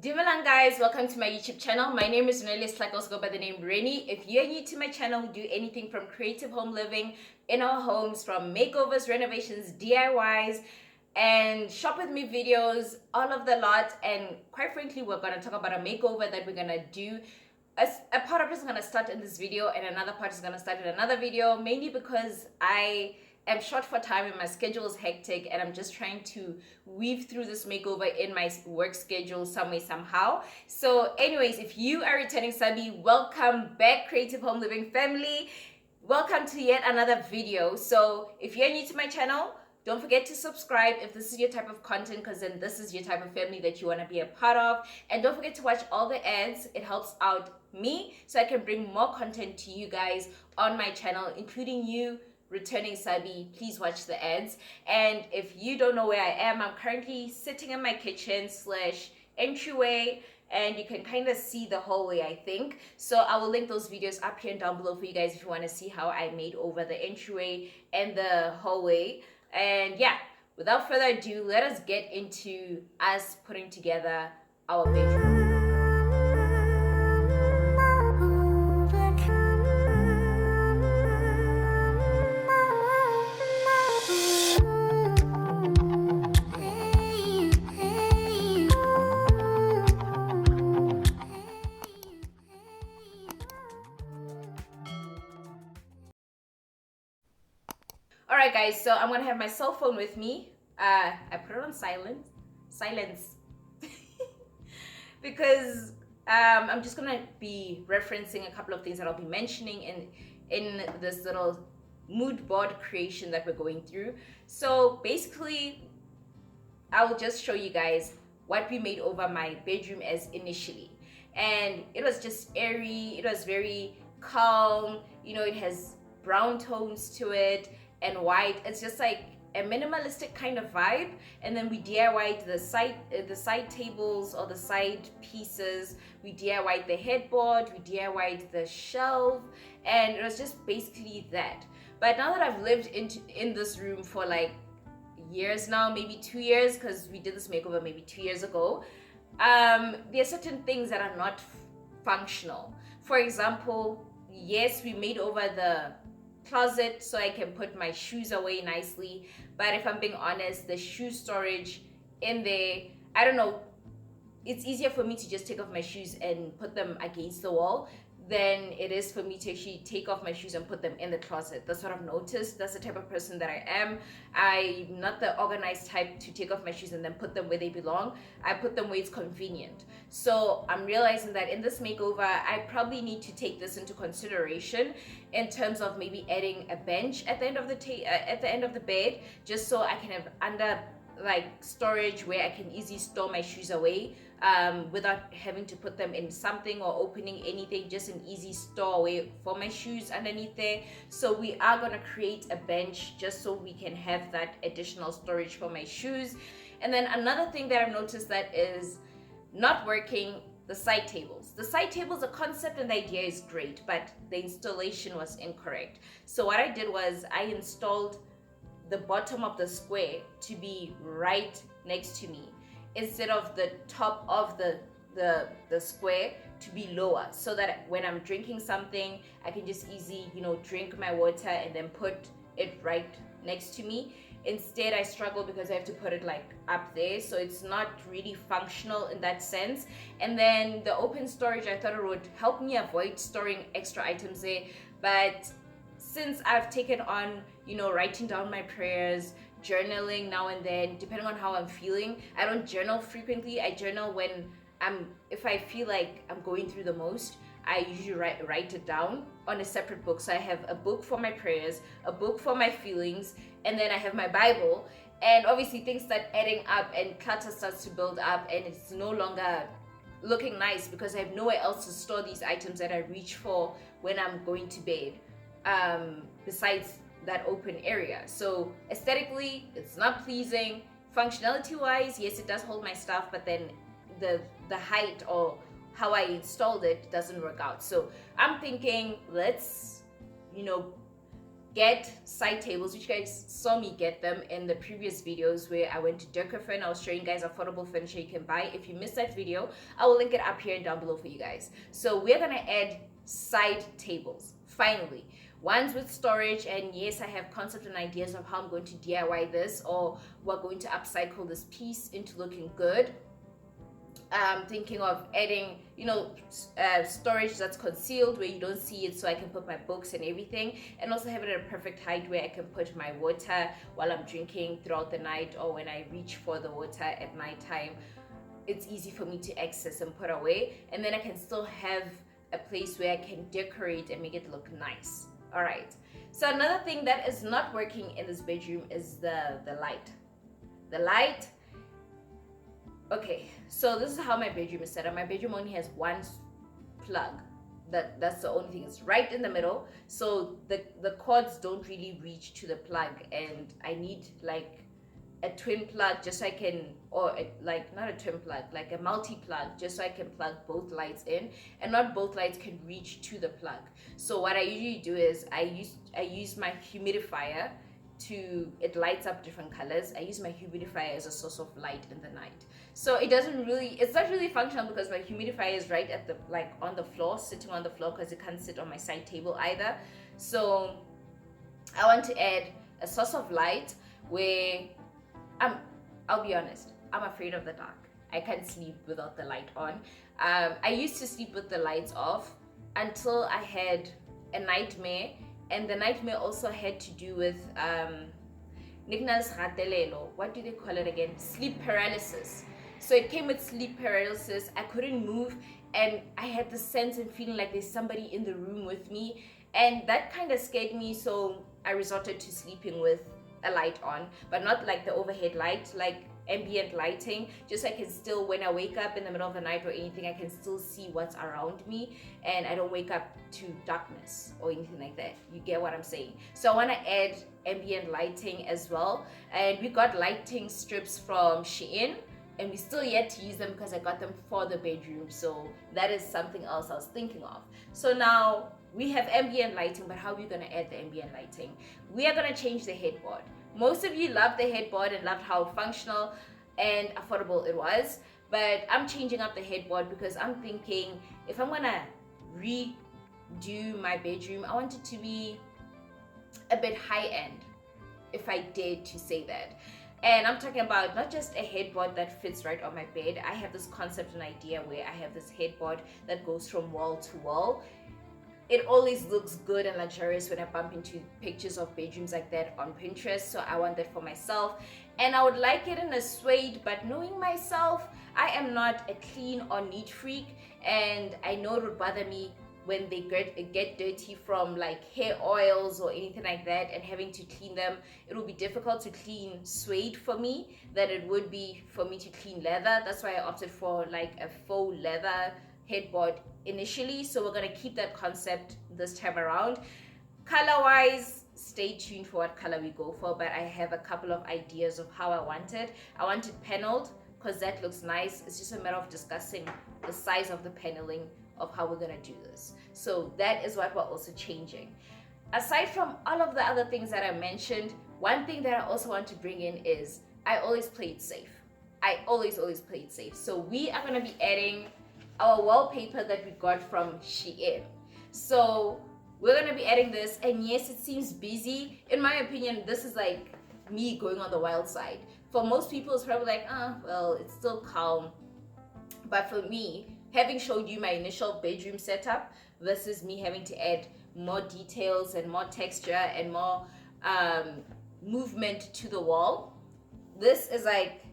Dumelang guys, welcome to my YouTube channel. My name is Reneilwe, Sehlake, also go by the name Reni. If you're new to my channel, we do anything from creative home living in our homes, from makeovers, renovations, DIYs, and shop with me videos, all of the lot. And quite frankly, we're going to talk about a makeover that we're going to do. A part of it is going to start in this video and another part is going to start in another video, mainly because I am short for time and my schedule is hectic and I'm just trying to weave through this makeover in my work schedule some way, somehow. So anyways, if you are returning subby, welcome back, creative home living family. Welcome to yet another video. So if you're new to my channel, don't forget to subscribe if this is your type of content, because then this is your type of family that you want to be a part of. And don't forget to watch all the ads. It helps out me so I can bring more content to you guys on my channel, including you returning subby. Please watch the ads. And if you don't know where I am, I'm currently sitting in my kitchen / entryway, and you can kind of see the hallway, I think. So I will link those videos up here and down below for you guys if you want to see how I made over the entryway and the hallway. And yeah, without further ado, let us get into us putting together our bedroom. Alright guys, so I'm gonna have my cell phone with me. I put it on silence because I'm just gonna be referencing a couple of things that I'll be mentioning in this little mood board creation that we're going through. So basically, I will just show you guys what we made over my bedroom as initially, and it was just airy. It was very calm. You know, it has brown tones to it and white. It's just like a minimalistic kind of vibe. And then we DIY'd the side tables or the side pieces. We DIY'd the headboard. We DIY'd the shelf, and it was just basically that. But now that I've lived in this room for like years now, maybe 2 years, because we did this makeover maybe 2 years ago, there are certain things that are not functional. For example, yes, we made over the closet so I can put my shoes away nicely, but if I'm being honest, the shoe storage in there, I don't know, it's easier for me to just take off my shoes and put them against the wall than it is for me to actually take off my shoes and put them in the closet. That's what I've noticed. That's the type of person that I am. I'm not the organized type to take off my shoes and then put them where they belong. I put them where it's convenient. So I'm realizing that in this makeover, I probably need to take this into consideration in terms of maybe adding a bench at the end of the bed, just so I can have under like storage where I can easily store my shoes away without having to put them in something or opening anything, just an easy storeway for my shoes underneath there. So we are going to create a bench just so we can have that additional storage for my shoes. And then another thing that I've noticed that is not working, the side tables. The side tables, the concept and the idea is great, but the installation was incorrect. So what I did was I installed the bottom of the square to be right next to me instead of the top of the square to be lower, so that when I'm drinking something, I can just easily, drink my water and then put it right next to me. Instead, I struggle because I have to put it like up there, so it's not really functional in that sense. And then the open storage, I thought it would help me avoid storing extra items there, but since I've taken on, writing down my prayers, journaling now and then, depending on how I'm feeling. I don't journal frequently. I journal when if I feel like I'm going through the most, I usually write it down on a separate book. So I have a book for my prayers, a book for my feelings, and then I have my Bible. And obviously things start adding up and clutter starts to build up, and it's no longer looking nice because I have nowhere else to store these items that I reach for when I'm going to bed, besides that open area. So aesthetically, it's not pleasing. Functionality wise, yes, it does hold my stuff, but then the height or how I installed it doesn't work out. So I'm thinking, let's get side tables, which you guys saw me get them in the previous videos where I went to Durkafin. I was showing you guys affordable furniture you can buy. If you missed that video, I will link it up here and down below for you guys. So we're gonna add side tables, finally. Ones with storage, and yes, I have concepts and ideas of how I'm going to DIY this, or we're going to upcycle this piece into looking good. I'm thinking of adding, storage that's concealed where you don't see it, so I can put my books and everything, and also have it at a perfect height where I can put my water while I'm drinking throughout the night, or when I reach for the water at nighttime. It's easy for me to access and put away, and then I can still have a place where I can decorate and make it look nice. All right. So another thing that is not working in this bedroom is the light. The light. Okay, so this is how my bedroom is set up. My bedroom only has one plug. That's the only thing. It's right in the middle, so the cords don't really reach to the plug, and I need like a twin plug just so I can, or like not a twin plug, like a multi-plug, just so I can plug both lights in, and not both lights can reach to the plug. So what I usually do is I use my humidifier it lights up different colors. I use my humidifier as a source of light in the night. So it's not really functional because my humidifier is right at on the floor, sitting on the floor, because it can't sit on my side table either. So I want to add a source of light where I'll be honest, I'm afraid of the dark. I can't sleep without the light on. I used to sleep with the lights off until I had a nightmare, and the nightmare also had to do with what do they call it again? Sleep paralysis. So it came with sleep paralysis. I couldn't move, and I had the sense and feeling like there's somebody in the room with me, and that kind of scared me. So I resorted to sleeping with a light on, but not like the overhead light, like ambient lighting, just so I can still, when I wake up in the middle of the night or anything, I can still see what's around me, and I don't wake up to darkness or anything like that. You get what I'm saying? So I want to add ambient lighting as well, and we got lighting strips from SHEIN, and we still yet to use them because I got them for the bedroom. So that is something else I was thinking of. So now we have ambient lighting, but how are we going to add the ambient lighting? We are going to change the headboard. Most of you loved the headboard and loved how functional and affordable it was, but I'm changing up the headboard because I'm thinking if I'm going to redo my bedroom, I want it to be a bit high-end, if I dared to say that. And I'm talking about not just a headboard that fits right on my bed. I have this concept and idea where I have this headboard that goes from wall to wall. It always looks good and luxurious when I bump into pictures of bedrooms like that on Pinterest, so I want that for myself. And I would like it in a suede, but knowing myself, I am not a clean or neat freak, and I know it would bother me when they get dirty from like hair oils or anything like that, and having to clean them. It will be difficult to clean suede for me than it would be for me to clean leather. That's why I opted for like a faux leather headboard initially. So we're going to keep that concept this time around. Color wise, stay tuned for what color we go for, but I have a couple of ideas of how I want it. I want it paneled because that looks nice. It's just a matter of discussing the size of the paneling of how we're going to do this. So that is what we're also changing. Aside from all of the other things that I mentioned, one thing that I also want to bring in is I always play it safe. I always play it safe. So we are going to be adding our wallpaper that we got from SHEIN. So we're going to be adding this, and yes, it seems busy. In my opinion, this is like me going on the wild side. For most people, it's probably like, well, it's still calm. But for me, having showed you my initial bedroom setup versus me having to add more details and more texture and more movement to the wall, this is like,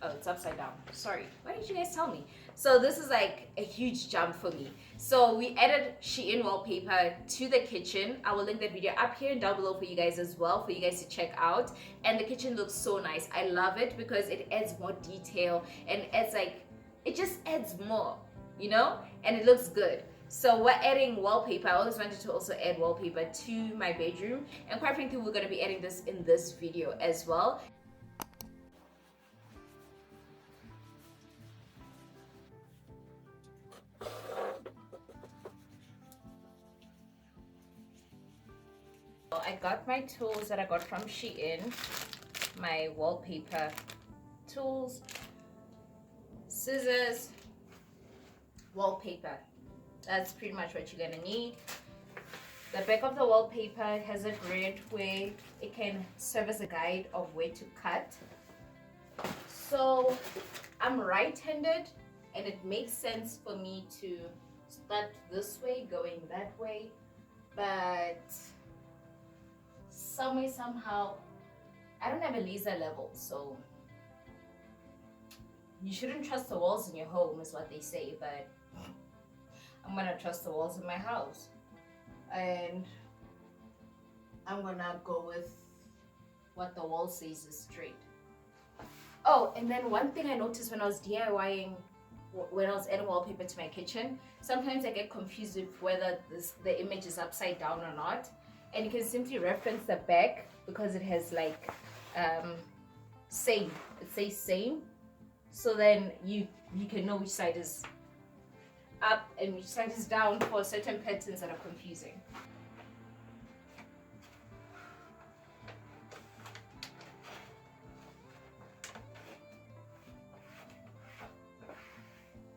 oh, it's upside down. Sorry. Why didn't you guys tell me? So this is like a huge jump for me. So we added SHEIN wallpaper to the kitchen. I will link that video up here and down below for you guys as well, for you guys to check out. And the kitchen looks so nice. I love it because it adds more detail and it just adds more, and it looks good. So we're adding wallpaper. I always wanted to also add wallpaper to my bedroom. And quite frankly, we're going to be adding this in this video as well. I got my tools that I got from SHEIN, my wallpaper tools, scissors, wallpaper. That's pretty much what you're gonna need. The back of the wallpaper has a grid where it can serve as a guide of where to cut. So I'm right-handed, and it makes sense for me to start this way, going that way, but somehow, I don't have a laser level, so you shouldn't trust the walls in your home is what they say, but I'm gonna trust the walls in my house. And I'm gonna go with what the wall says is straight. Oh, and then one thing I noticed when I was DIYing, when I was adding wallpaper to my kitchen, sometimes I get confused with whether the image is upside down or not. And you can simply reference the back because it has like same. It says same. So then you can know which side is up and which side is down for certain patterns that are confusing.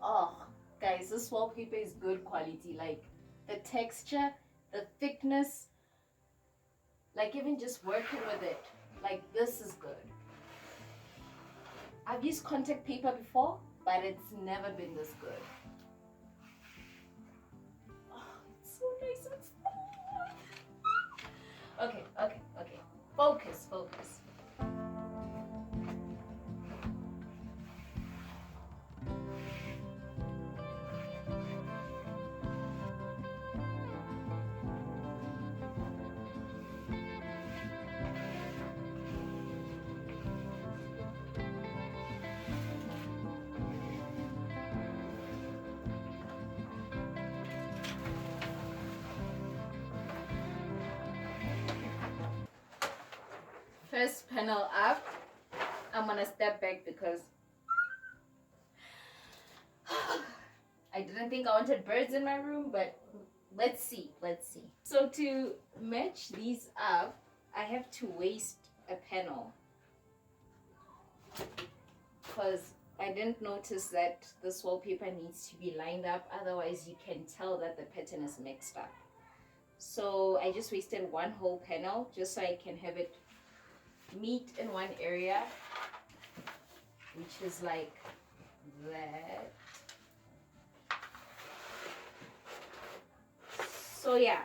Oh, guys, this wallpaper is good quality. Like the texture, the thickness, like even just working with it, like this is good. I've used contact paper before, but it's never been this good. So nice and small. Okay. Focus. First panel up, I'm gonna step back because I didn't think I wanted birds in my room, but let's see. So to match these up, I have to waste a panel because I didn't notice that this wallpaper needs to be lined up, otherwise you can tell that the pattern is mixed up. So I just wasted one whole panel just so I can have it meet in one area, which is like that. So yeah,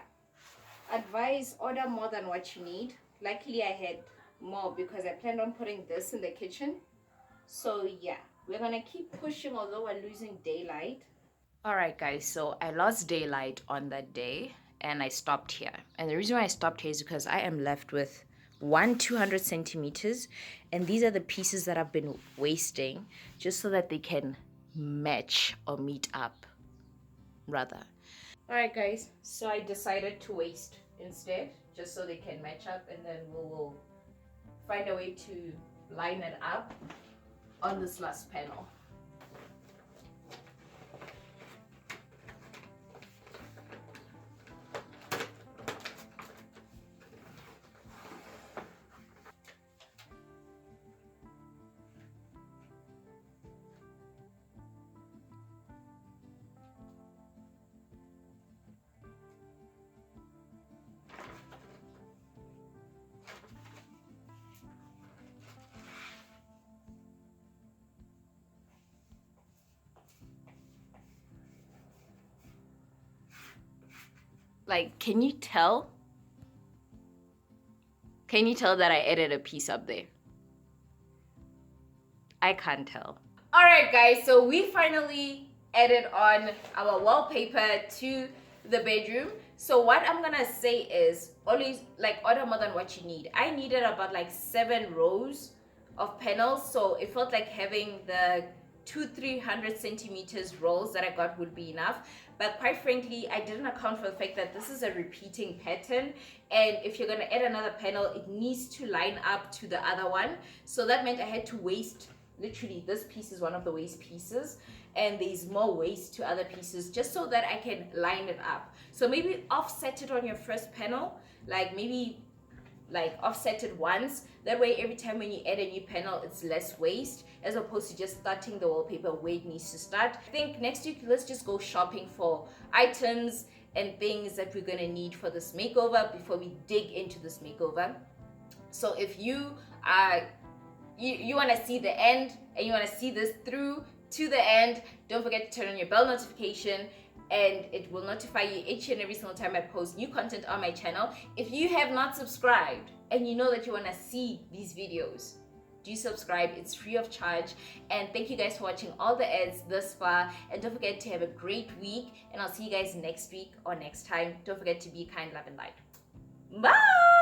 advise order more than what you need. Luckily I had more because I planned on putting this in the kitchen. So yeah, we're gonna keep pushing although we're losing daylight. All right guys, so I lost daylight on that day and I stopped here, and the reason why I stopped here is because I am left with 200 centimeters, and these are the pieces that I've been wasting just so that they can match or meet up rather. All right guys, so I decided to waste instead just so they can match up, and then we will find a way to line it up on this last panel. Like, can you tell? Can you tell that I added a piece up there? I can't tell. All right, guys, so we finally added on our wallpaper to the bedroom. So what I'm gonna say is always like order more than what you need. I needed about like 7 rows of panels, so it felt like having the 300 centimeters rolls that I got would be enough. But quite frankly, I didn't account for the fact that this is a repeating pattern, and if you're gonna add another panel, it needs to line up to the other one. So that meant I had to waste, literally this piece is one of the waste pieces, and there's more waste to other pieces just so that I can line it up. So maybe offset it on your first panel, like maybe like offset it once. That way every time when you add a new panel, it's less waste, as opposed to just starting the wallpaper where it needs to start. I think next week let's just go shopping for items and things that we're gonna need for this makeover before we dig into this makeover. So if you want to see the end and you want to see this through to the end, don't forget to turn on your bell notification, and it will notify you each and every single time I post new content on my channel. If you have not subscribed and you know that you want to see these videos, do subscribe. It's free of charge. And thank you guys for watching all the ads thus far, and don't forget to have a great week, and I'll see you guys next week or next time. Don't forget to be kind, love, and light. Bye.